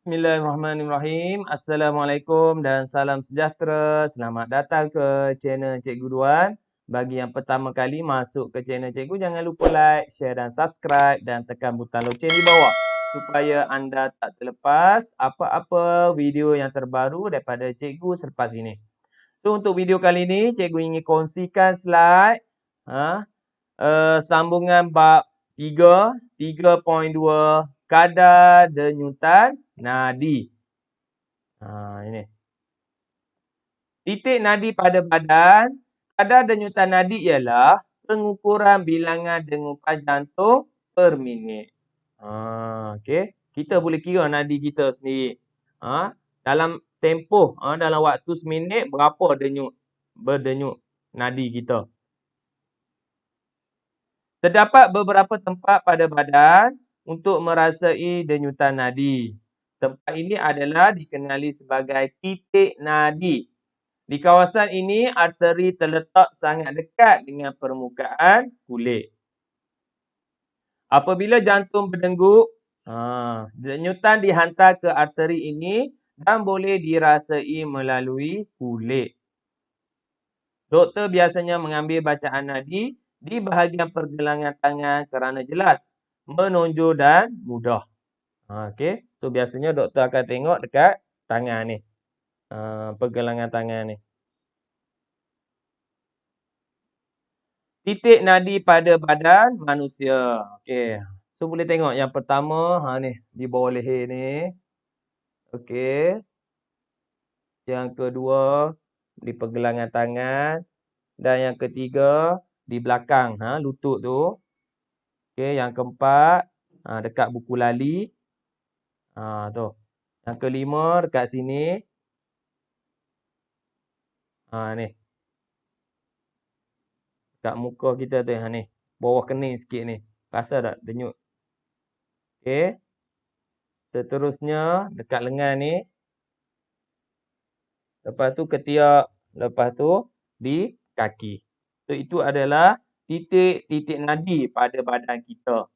Bismillahirrahmanirrahim. Assalamualaikum dan salam sejahtera. Selamat datang ke channel Cikgu Duan. Bagi yang pertama kali masuk ke channel Cikgu, jangan lupa like, share dan subscribe dan tekan butang loceng di bawah supaya anda tak terlepas apa-apa video yang terbaru daripada Cikgu selepas ini. So, untuk video kali ini, Cikgu ingin kongsikan slide sambungan bab 3, 3.2 kadar denyutan nadi. Ini. Titik nadi pada badan, kadar denyutan nadi ialah pengukuran bilangan denyutan jantung per minit. Okey. Kita boleh kira nadi kita sendiri. Dalam tempoh, dalam waktu seminit berapa berdenyut nadi kita. Terdapat beberapa tempat pada badan untuk merasai denyutan nadi. Tempat ini adalah dikenali sebagai titik nadi. Di kawasan ini, arteri terletak sangat dekat dengan permukaan kulit. Apabila jantung berdengguk, denyutan dihantar ke arteri ini dan boleh dirasai melalui kulit. Doktor biasanya mengambil bacaan nadi di bahagian pergelangan tangan kerana jelas, menonjol dan mudah. Okey. So, biasanya doktor akan tengok dekat tangan ni. Pergelangan tangan ni. Titik nadi pada badan manusia. Okey. So, boleh tengok yang pertama, ni, di bawah leher ni. Okey. Yang kedua, di pergelangan tangan. Dan yang ketiga, di belakang, lutut tu. Okey, yang keempat, dekat buku lali. Tu. Yang kelima, dekat sini. Ni. Dekat muka kita tu, ni. Bawah kening sikit ni. Rasa tak denyut? Okey. Seterusnya, dekat lengan ni. Lepas tu ketiak. Lepas tu, di kaki. So, itu adalah titik-titik nadi pada badan kita.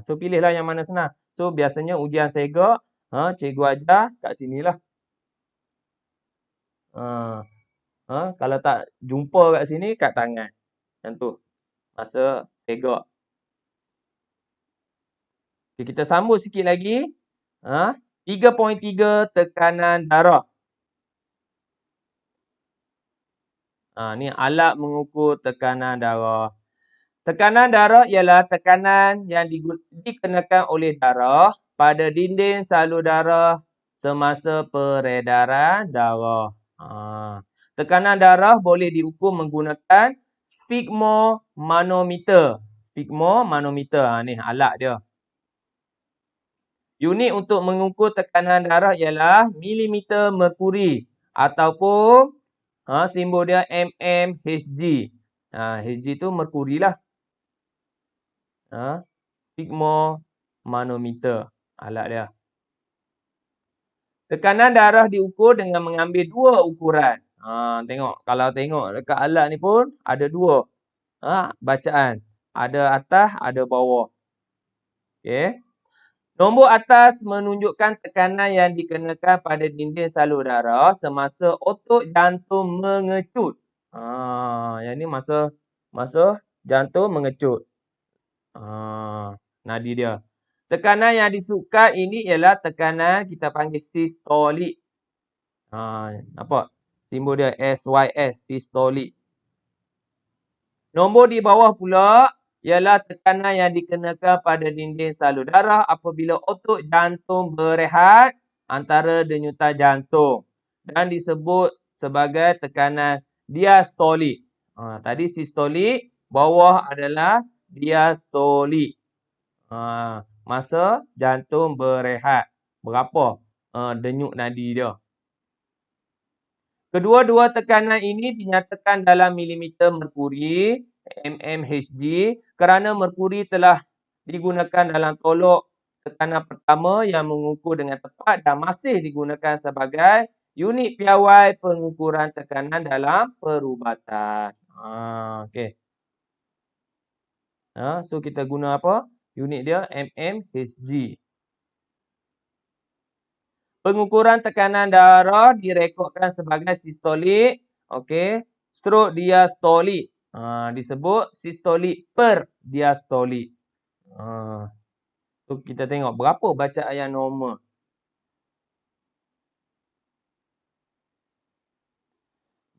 So, pilihlah yang mana senang. So, biasanya ujian segak, cikgu ajar kat sinilah. Kalau tak jumpa kat sini, kat tangan. Yang tu. Masa segak. Okay, kita sambung sikit lagi. 3.3 tekanan darah. Ni alat mengukur tekanan darah. Tekanan darah ialah tekanan yang dikenakan oleh darah pada dinding salur darah semasa peredaran darah. Tekanan darah boleh diukur menggunakan sfigmomanometer. Sfigmomanometer, ni alat dia. Unit untuk mengukur tekanan darah ialah milimeter merkuri ataupun simbol dia mmHg. Hg tu merkuri lah. Sfigmomanometer alat dia. Tekanan darah diukur dengan mengambil dua ukuran. Tengok. Kalau tengok dekat alat ni pun ada dua bacaan. Ada atas, ada bawah. Okey. Nombor atas menunjukkan tekanan yang dikenakan pada dinding salur darah semasa otot jantung mengecut. Yang ni masa jantung mengecut. Nadi dia. Tekanan yang disukai ini ialah tekanan kita panggil sistolik. Nampak? Simbol dia SYS, sistolik. Nombor di bawah pula ialah tekanan yang dikenakan pada dinding salur darah apabila otot jantung berehat antara denyutan jantung dan disebut sebagai tekanan diastolik. Tadi sistolik, bawah adalah diastolik. Masa jantung berehat. Berapa denyut nadi dia. Kedua-dua tekanan ini dinyatakan dalam milimeter merkuri, mmHg, kerana merkuri telah digunakan dalam tolok tekanan pertama yang mengukur dengan tepat dan masih digunakan sebagai unit piawai pengukuran tekanan dalam perubatan. Okey. So, kita guna apa? Unit dia mmHg. Pengukuran tekanan darah direkodkan sebagai sistolik, okey, stroke diastolik. Disebut sistolik per diastolik. So kita tengok berapa bacaan yang normal.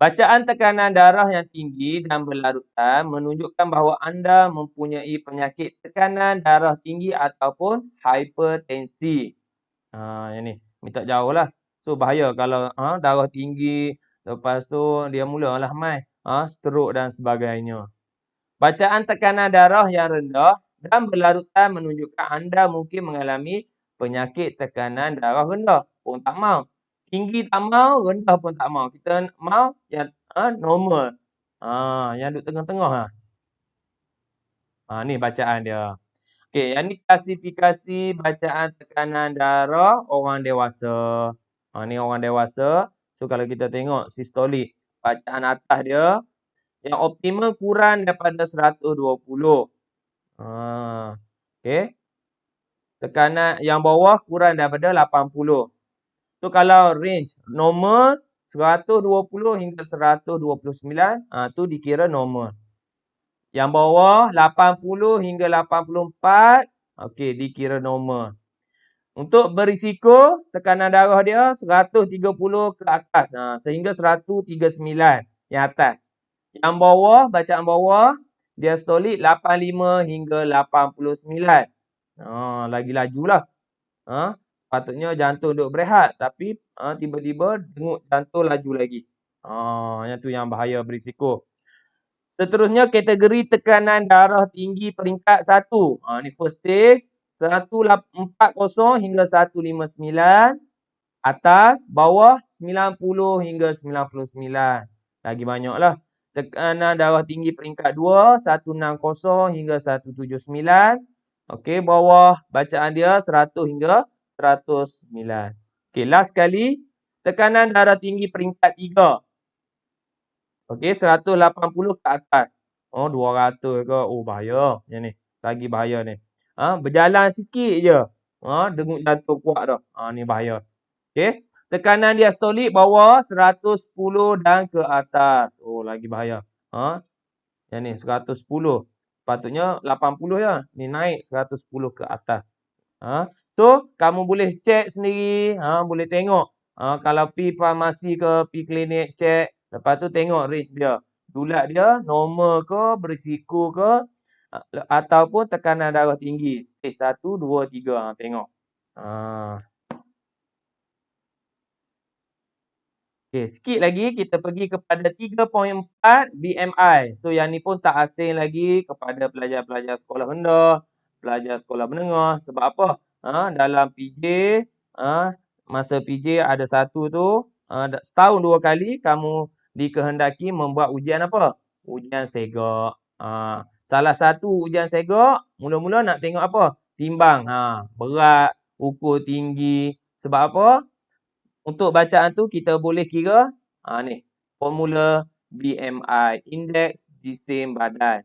Bacaan tekanan darah yang tinggi dan berlarutan menunjukkan bahawa anda mempunyai penyakit tekanan darah tinggi ataupun hipertensi. Yang ni, minta jauh lah. So bahaya kalau darah tinggi, lepas tu dia mulalah mai stroke dan sebagainya. Bacaan tekanan darah yang rendah dan berlarutan menunjukkan anda mungkin mengalami penyakit tekanan darah rendah. Pun tak mau. Tinggi tak mau, rendah pun tak mau. Kita mau yang normal. Yang duduk tengah-tengah. Ni bacaan dia. Okey, yang ni klasifikasi bacaan tekanan darah orang dewasa. Ni orang dewasa. So kalau kita tengok sistolik, bacaan atas dia yang optimal kurang daripada 120. Okey. Tekanan yang bawah kurang daripada 80. So kalau range normal 120 hingga 129, tu dikira normal. Yang bawah 80 hingga 84, okey, dikira normal. Untuk berisiko, tekanan darah dia 130 ke atas. Sehingga 139 yang atas. Yang bawah, bacaan bawah, diastolik 85 hingga 89. Lagi lajulah. Patutnya jantung duduk berehat. Tapi tiba-tiba dengut jantung laju lagi. Yang tu yang bahaya berisiko. Seterusnya kategori tekanan darah tinggi peringkat 1. Ni first stage. 140 hingga 159. Atas, bawah 90 hingga 99. Lagi banyaklah. Tekanan darah tinggi peringkat 2. 160 hingga 179. Okey, bawah bacaan dia 100 hingga 109. Okey, last sekali. Tekanan darah tinggi peringkat 3. Okey, 180 ke atas. 200 ke. Bahaya. Yang ni. Lagi bahaya ni. Berjalan sikit je. Dengut jantung kuat dah. Ni bahaya. Okey. Tekanan diastolik bawah 110 dan ke atas. Lagi bahaya. Yang ni 110. Sepatutnya 80 je. Ni naik 110 ke atas. So, kamu boleh cek sendiri. Boleh tengok. Kalau pi farmasi ke, pi klinik, cek. Lepas tu tengok range dia. Dulat dia normal ke, berisiko ke, ataupun tekanan darah tinggi. Stage 1, 2, 3. Tengok. Okey, sikit lagi kita pergi kepada 3.4 BMI. So yang ni pun tak asing lagi kepada pelajar-pelajar sekolah rendah, pelajar sekolah menengah. Sebab apa? Dalam PJ, masa PJ ada satu tu, setahun 2 kali kamu dikehendaki membuat ujian apa? Ujian segak. Salah satu ujian segak, mula-mula nak tengok apa? Timbang. Berat, ukur tinggi. Sebab apa? Untuk bacaan tu kita boleh kira ni formula BMI, indeks jisim badan.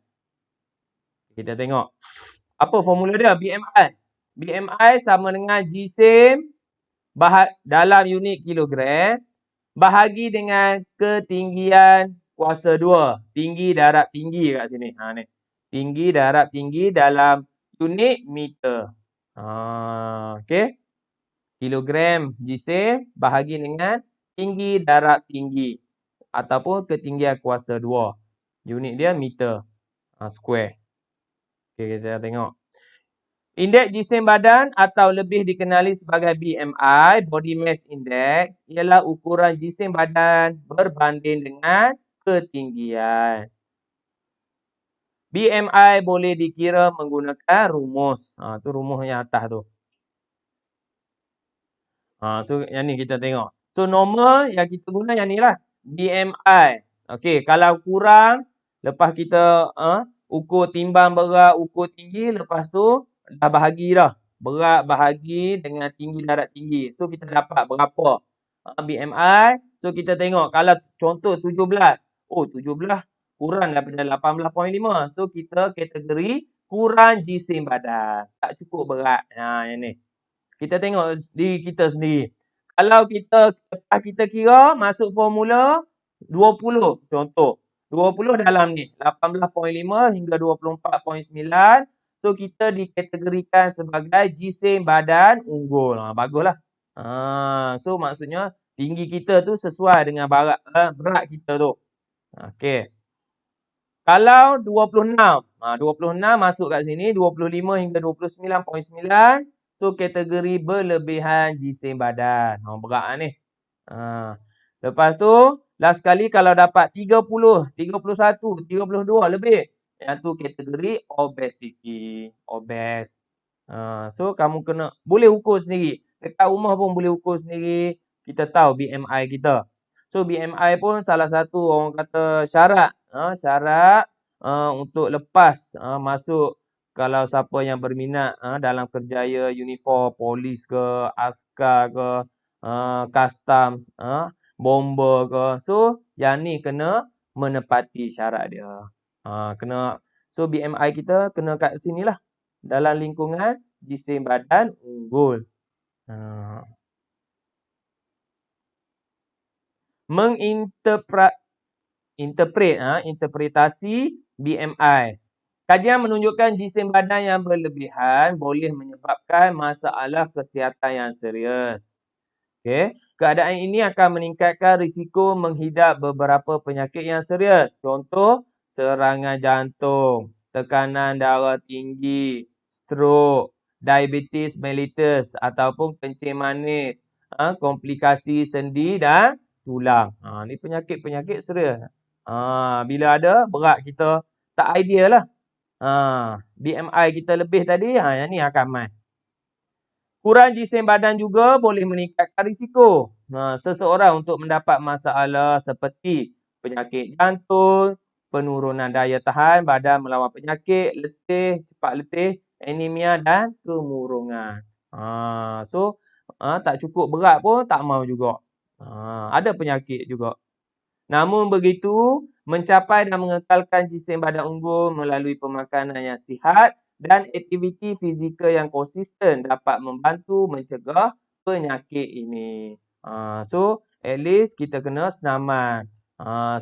Kita tengok. Apa formula dia BMI? BMI sama dengan jisim dalam unit kilogram bahagi dengan ketinggian kuasa 2. Tinggi darab tinggi kat sini. Ni. Tinggi darab tinggi dalam unit meter. Okey. Kilogram jisim bahagi dengan tinggi darab tinggi ataupun ketinggian kuasa 2. Unit dia meter square. Okey, kita tengok. Indeks jisim badan atau lebih dikenali sebagai BMI, Body Mass Index, ialah ukuran jisim badan berbanding dengan ketinggian. BMI boleh dikira menggunakan rumus. Tu rumus yang atas tu. So yang ni kita tengok. So normal yang kita guna yang ni lah. BMI. Okey, kalau kurang, lepas kita ukur timbang berat, ukur tinggi, lepas tu dah bahagi dah. Berat bahagi dengan tinggi darab tinggi. So kita dapat berapa BMI. So kita tengok kalau contoh 17. 17 kurang daripada 18.5. So kita kategori kurang jisim badan. Tak cukup berat. Yang ni. Kita tengok diri kita sendiri. Kalau lepas kita kira, masuk formula 20 contoh. 20 dalam ni, 18.5 hingga 24.9. So, kita dikategorikan sebagai jisim badan unggul. Baguslah. So, maksudnya tinggi kita tu sesuai dengan berat kita tu. Okey. Kalau 26, 26 masuk kat sini, 25 hingga 29.9. So, kategori berlebihan jisim badan. Berat lah ni. Lepas tu, last sekali kalau dapat 30, 31, 32 lebih. Yang tu kategori obesity. Obes. So, kamu boleh ukur sendiri. Dekat rumah pun boleh ukur sendiri. Kita tahu BMI kita. So, BMI pun salah satu orang kata syarat. Syarat untuk lepas masuk kalau siapa yang berminat dalam kerjaya uniform, polis ke, askar ke, customs, bomber ke. So, yang ni kena menepati syarat dia. So, BMI kita kena kat sini lah. Dalam lingkungan jisim badan unggul. Interpretasi BMI. Kajian menunjukkan jisim badan yang berlebihan boleh menyebabkan masalah kesihatan yang serius. Okey, keadaan ini akan meningkatkan risiko menghidap beberapa penyakit yang serius. Contoh, serangan jantung, tekanan darah tinggi, strok, diabetes mellitus ataupun kencing manis, komplikasi sendi dan tulang. Ni penyakit-penyakit serius. Bila ada, berat kita tak ideal lah. BMI kita lebih tadi, yang ni akan mai. Kurang jisim badan juga boleh meningkatkan risiko seseorang untuk mendapat masalah seperti penyakit jantung, penurunan daya tahan badan melawan penyakit, letih, cepat letih, anemia dan kemurungan. So, tak cukup berat pun tak mau juga. Ada penyakit juga. Namun begitu, mencapai dan mengekalkan jisim badan unggul melalui pemakanan yang sihat dan aktiviti fizikal yang konsisten dapat membantu mencegah penyakit ini. So, at least kita kena senaman.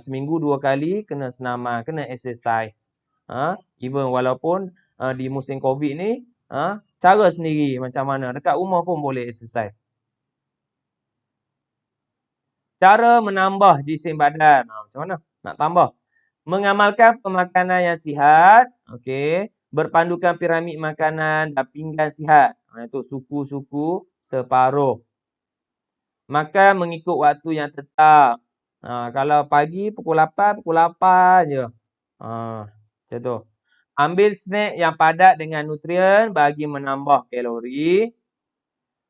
Seminggu 2 kali kena senaman, kena exercise. Even walaupun di musim COVID ni, cara sendiri macam mana. Dekat rumah pun boleh exercise. Cara menambah jisim badan. Macam mana nak tambah? Mengamalkan pemakanan yang sihat. Okey. Berpandukan piramid makanan dan pinggan sihat. Itu suku-suku separuh. Makan mengikut waktu yang tetap. Kalau pagi pukul 8, pukul 8 je. Macam tu. Ambil snack yang padat dengan nutrien bagi menambah kalori.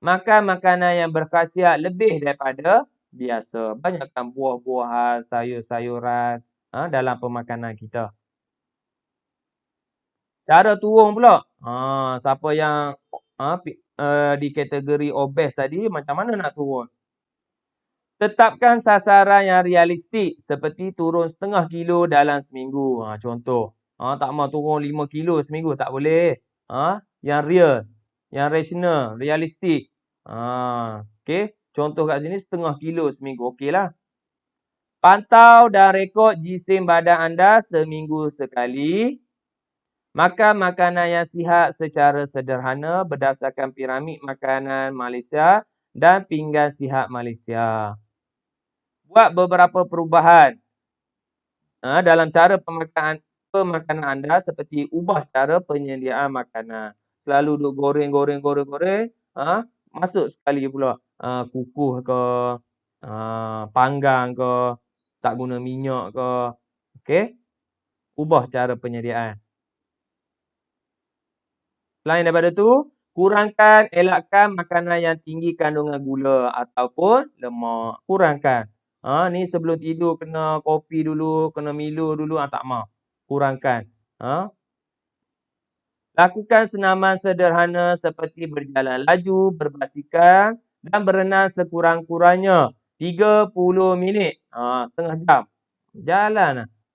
Makan makanan yang berkhasiat lebih daripada biasa. Banyakkan buah-buahan, sayur-sayuran dalam pemakanan kita. Cara turun pula. Siapa yang di kategori obes tadi, macam mana nak turun? Tetapkan sasaran yang realistik seperti turun 0.5 kilo dalam seminggu. Contoh. Tak mau turun 5 kilo seminggu, tak boleh. Yang real. Yang rasional, realistik. Okey. Contoh kat sini 0.5 kilo seminggu. Okey lah. Pantau dan rekod jisim badan anda seminggu sekali. Makan makanan yang sihat secara sederhana berdasarkan piramid makanan Malaysia dan pinggan sihat Malaysia. Buat beberapa perubahan dalam cara pemakanan anda seperti ubah cara penyediaan makanan. Selalu duk goreng. Masuk sekali pula kukuh ke, panggang ke, tak guna minyak ke. Okey. Ubah cara penyediaan. Selain daripada tu, elakkan makanan yang tinggi kandungan gula ataupun lemak. Kurangkan. Ni sebelum tidur kena kopi dulu, kena Milo dulu, tak mau. Kurangkan. Lakukan senaman sederhana seperti berjalan laju, berbasikal dan berenang sekurang-kurangnya 30 minit. Setengah jam.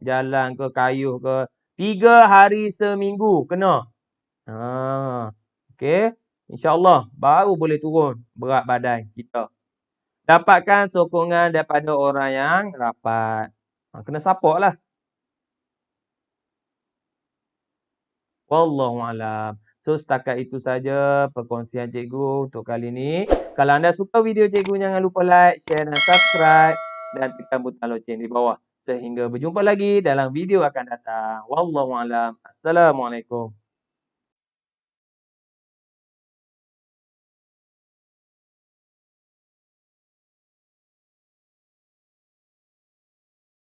Jalan ke kayuh ke. 3 hari seminggu kena. Okey. InsyaAllah baru boleh turun berat badan kita. Dapatkan sokongan daripada orang yang rapat. Kena support lah. Wallahualam. So, setakat itu saja perkongsian cikgu untuk kali ini. Kalau anda suka video cikgu, jangan lupa like, share dan subscribe. Dan tekan butang loceng di bawah. Sehingga berjumpa lagi dalam video akan datang. Wallahualam. Assalamualaikum.